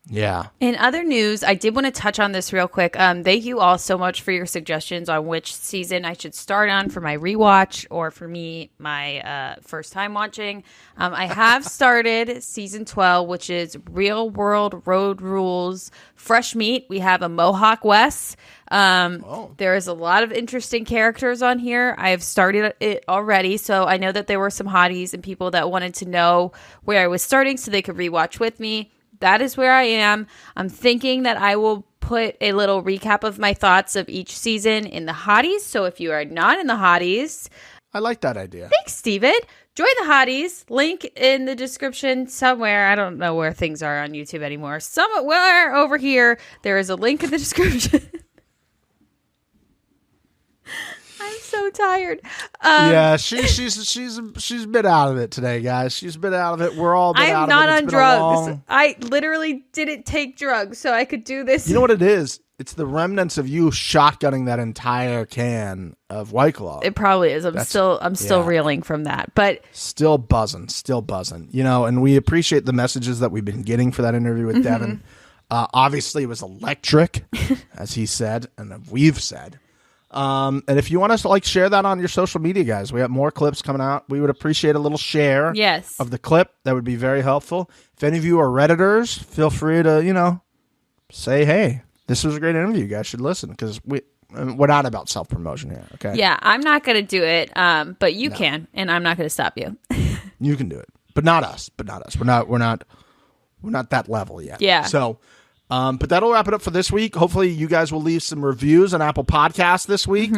Yeah. In other news, I did want to touch on this real quick. Thank you all so much for your suggestions on which season I should start on for my rewatch, or for me, my first time watching. I have started season 12, which is Real World Road Rules Fresh Meat. We have a Mohawk Wes. There is a lot of interesting characters on here. I have started it already, so I know that there were some hotties and people that wanted to know where I was starting so they could rewatch with me. That is where I am. I'm thinking that I will put a little recap of my thoughts of each season in the hotties. So if you are not in the hotties, I like that idea. Thanks, Stephen. Join the hotties. Link in the description somewhere. I don't know where things are on YouTube anymore. Somewhere over here, there is a link in the description. I'm so tired. Yeah, she's been out of it today, guys. She's been out of it. We're all been out of it. I am not on drugs. I literally didn't take drugs, so I could do this. You know what it is? It's the remnants of you shotgunning that entire can of White Claw. It probably is. I'm still reeling from that, but still buzzing. And we appreciate the messages that we've been getting for that interview with Devin. Obviously, it was electric, as he said, and we've said. And if you want us to share that on your social media, guys, we have more clips coming out. We would appreciate a little share of the clip. That would be very helpful. If any of you are Redditors, feel free to, say, hey, this was a great interview. You guys should listen, because we're not about self-promotion here, okay? Yeah, I'm not going to do it, but you can, and I'm not going to stop you. You can do it, but not us. We're not that level yet. Yeah. So, but that'll wrap it up for this week. Hopefully you guys will leave some reviews on Apple Podcasts this week.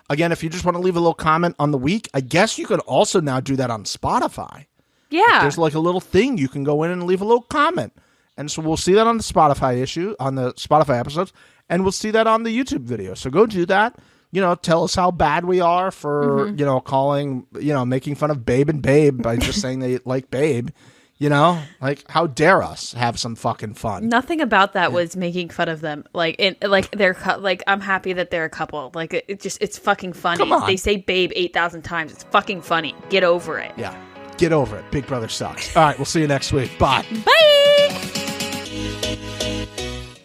Again, if you just want to leave a little comment on the week, I guess you could also now do that on Spotify. Yeah. There's a little thing you can go in and leave a little comment. And so we'll see that on the Spotify episodes, and we'll see that on the YouTube video. So go do that. Tell us how bad we are for, calling, making fun of Babe and Babe by just saying they like Babe. How dare us have some fucking fun? Nothing about that was making fun of them. I'm happy that they're a couple. It's fucking funny. Come on. They say Babe 8,000 times. It's fucking funny. Get over it. Yeah. Get over it. Big Brother sucks. All right. We'll see you next week. Bye. Bye.